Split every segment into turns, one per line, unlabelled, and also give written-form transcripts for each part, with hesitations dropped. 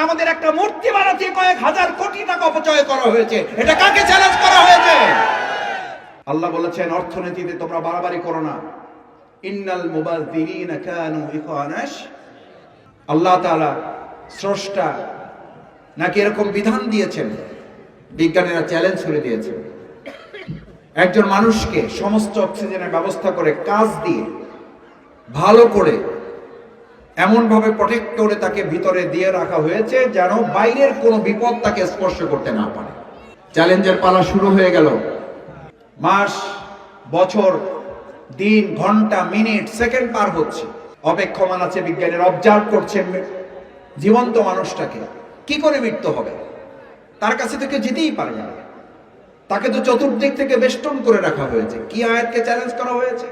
আমাদের একটা মূর্তি বানাতে কয়েক হাজার কোটি টাকা অপচয় করা হয়েছে। এটা কাকে চ্যালেঞ্জ করা হয়েছে? আল্লাহ বলেছেন অর্থনীতিতে তোমরা বাড়াবাড়ি করো না। ইন্নাল মুবাযযিরিনা কানু ইখওয়ানাশ। আল্লাহ তাআলা স্রষ্টা নাকি এরকম বিধান দিয়েছেন? বিজ্ঞানীরা চ্যালেঞ্জ করে দিয়েছেন। একজন মানুষকে সমস্ত অক্সিজেনের ব্যবস্থা করে কাজ দিয়ে ভালো করে এমন ভাবে প্রোটেক্ট করে তাকে ভিতরে দিয়ে রাখা হয়েছে যেন বাইরের কোনো বিপদ তাকে স্পর্শ করতে না পারে। চ্যালেঞ্জের পালা শুরু হয়ে গেল। মাস, বছর, দিন, ঘন্টা, মিনিট, সেকেন্ড পার হচ্ছে। অপেক্ষমান আছে বিজ্ঞানীরা, অবজার্ভ করছেন জীবন্ত মানুষটাকে কি করে মৃত্যু হবে। তার কাছে থেকে যেতেই পারবে না। তাকে তো চতুর্দিক থেকে বেষ্টন করে রাখা হয়েছে। কি আয়াতকে চ্যালেঞ্জ করা হয়েছে?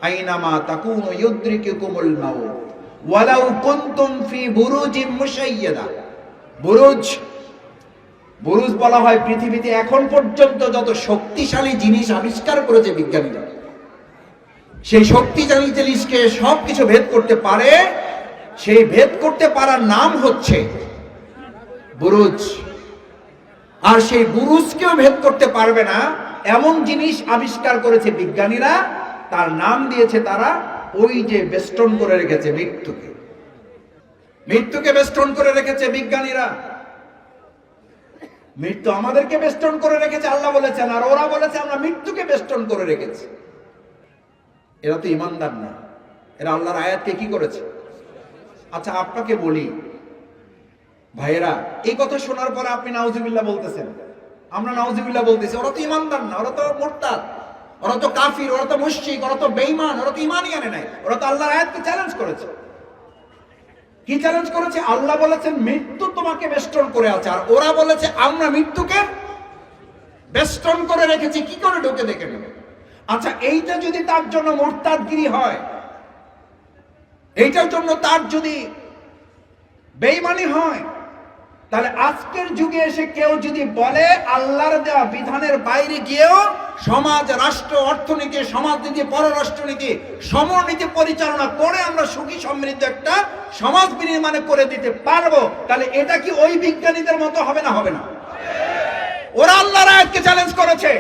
আইনামা তাকুনু ইউদরিকুকুমুল মাউত ওয়ালাউ কুনতুম ফি বুরুজিম মুশাইয়াদা। বুরুজ বলা হয় পৃথিবীতে এখন পর্যন্ত যত শক্তিশালী জিনিস আবিষ্কার করেছে বিজ্ঞানীরা, সেই শক্তিশালী জিনিসকে সবকিছু ভেদ করতে পারে। সেই ভেদ করতে পারার নাম হচ্ছে বুরুজ। আর সেই বুরুজকেও ভেদ করতে পারবে না এমন জিনিস আবিষ্কার করেছে বিজ্ঞানীরা। তার নাম দিয়েছে তারা ওই যে বেষ্টন করে রেখেছে মৃত্যুকে বেষ্টন করে রেখেছে বিজ্ঞানীরা। মৃত্যু আমাদেরকে বেষ্টন করে রেখেছে আল্লাহ বলেছেন, আর ওরা বলেছে আমরা মৃত্যুকে বেষ্টন করে রেখেছি। এরা তো ইমানদার না, এরা আল্লাহর আয়াতকে কি করেছে? আচ্ছা আপনাকে বলি ভাইয়েরা, এই কথা শোনার পরে আপনি নাউজুবিল্লাহ বলতেছেন, আমরা নাউজুবিল্লাহ বলতেছি। ওরা তো ইমানদার না, ওরা তো মুরতাদ, ওরা তো কাফির, ওরা তো মুশরিক, ওরা তো বেঈমান, ওরা তো ঈমানই আনে নাই। ওরা তো আল্লাহর আয়াতকে চ্যালেঞ্জ করেছে। কি চ্যালেঞ্জ করেছে? আল্লাহ বলেছেন মৃত্যু তোমাকে বেষ্টন করে আছে, আর ওরা বলেছে আমরা মৃত্যুকে বেষ্টন করে রেখেছি। কি করে ঢোকে দেখে নেবে। আচ্ছা এইটা যদি তার জন্য মুরতাদগিরি হয়, এইটার জন্য তার যদি বেঈমানি হয়, তাহলে আজকের যুগে এসে কেউ যদি বলে আল্লাহর দেওয়া বিধানের বাইরে গিয়েও সমাজ, রাষ্ট্র, অর্থনীতি, সমাজনীতি, পররাষ্ট্রনীতি, সমরনীতি পরিচালনা করে আমরা সুখী সমৃদ্ধ একটা সমাজ বিনির্মাণ করে দিতে পারবো, তাহলে এটা কি ওই বিজ্ঞানীদের মতো হবে না? হবে না। ওরা আল্লাহর আয়াতকে চ্যালেঞ্জ করেছে,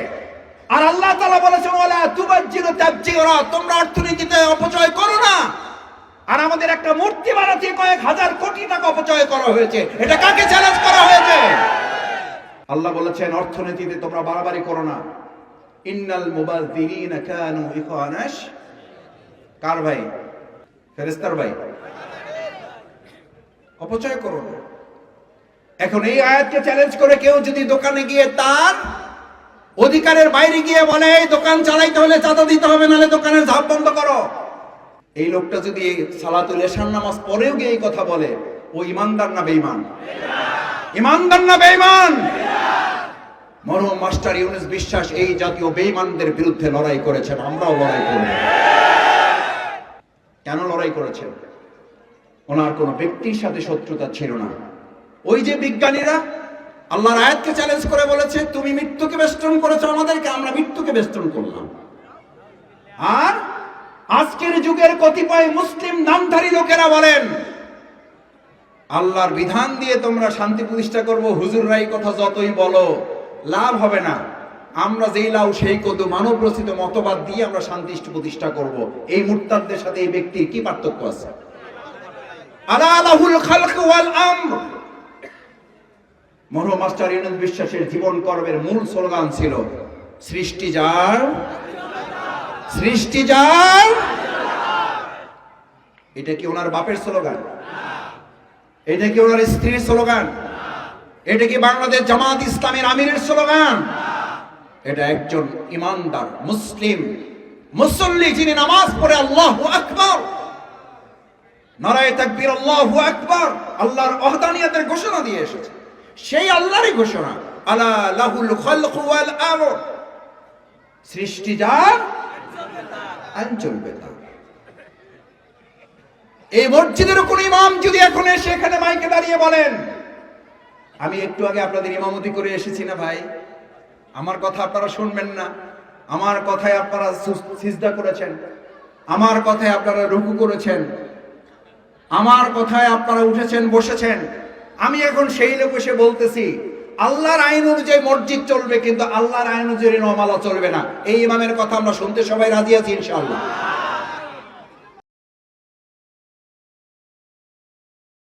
আর আল্লাহ তাআলা বলেছেন ওয়ালা তুবাজ্জিরু তাবজিরা, তোমরা অর্থনীতিতে অপচয় করো না। আর আমাদের একটা মূর্তি বানাতে কয়েক হাজার কোটি টাকা অপচয় করা হয়েছে। এটা কাকে চ্যালেঞ্জ করা হয়েছে? আল্লাহ বলেছেন অর্থনীতিতে তোমরা বাড়াবাড়ি করো না। ইন্নাল মুবাযযিরিনা কানু ইখওয়ানাশ। কার ভাই? ফেরেশতার ভাই। অপচয় করো না। এখন এই আয়াতকে চ্যালেঞ্জ করে কেউ যদি দোকানে গিয়ে তার অধিকারের বাইরে গিয়ে বলে এই দোকান চালাইতে হলে চাঁদা দিতে হবে, নাহলে দোকানের ঝাপ বন্ধ করো, এই লোকটা যদি সালাতুল এশার নামাজ পড়েও গিয়ে এই কথা বলে, ও ইমানদার না বেঈমান? ইমানদার না বেঈমান? মরহুম মাস্টার ইউনুস বিশ্বাস এই জাতীয় বেঈমানদের বিরুদ্ধে লড়াই করেছেন, আমরাও লড়াই করব। কেন লড়াই করেছেন? ওনার কোন ব্যক্তির সাথে শত্রুতা ছিল না। ওই যে বিজ্ঞানীরা আল্লাহর আয়াতকে চ্যালেঞ্জ করে বলেছে তুমি মৃত্যুকে বেষ্টন করেছো আমাদেরকে, আমরা মৃত্যুকে বেষ্টন করলাম। আর আজকের যুগের কতিপয় মুসলিম নামধারী লোকেরা বলেন আল্লাহর বিধান দিয়ে তোমরা শান্তি প্রতিষ্ঠা করবো। হুজুররা এই কথা যতই বলো লাভ হবে না, আমরা যেই লাউ সেই কদু, মানব রচিত মতবাদ দিয়ে আমরা শান্তি প্রতিষ্ঠা করব। এই মুরতাদদের সাথে এই ব্যক্তির কি পার্থক্য আছে? আলা লাহুল খালক ওয়াল আমর। মরহুম মাস্টার ইউনুস বিশ্বাসের জীবন কর্মের মূল স্লোগান ছিল সৃষ্টি যার, সৃষ্টি যার। এটা কি ওনার বাপের স্লোগান? এটা কি ওনার স্ত্রীর স্লোগান? এটা কি বাংলাদেশ জামাত ইসলামের আমিরের স্লোগান? এটা একজন ইমানদার মুসলিম মুসল্লি যিনি নামাজ পড়ে আল্লাহু আকবার, নারায়ে তাকবীর, আল্লাহু আকবার, আল্লাহর ওয়াহদানিয়তের ঘোষণা দিয়ে এসেছে। সেই আল্লাহরই ঘোষণা আলা লাহুল খালকু ওয়াল আমর। সৃষ্টি যার, আইন চলবে তার। এই মসজিদের কোন ইমাম যদি এখন এসে এখানে মাইকে দাঁড়িয়ে বলেন আমি একটু আগে আপনাদের ইমামতি করে এসেছি না ভাই, আমার কথা আপনারা শুনবেন না, আমার কথায় আপনারা সিজদা করেছেন, আমার কথায় আপনারা রুকু করেছেন, আমার কথায় আপনারা উঠেছেন বসেছেন, আমি এখন সেই লোক এসে বলতেছি আল্লাহর আইন অনুযায়ী মসজিদ চলবে, কিন্তু আল্লাহর আইন অনুযায়ী নমালা চলবে না। এই ইমামের কথা আমরা শুনতে সবাই রাজি আছি ইনশাআল্লাহ।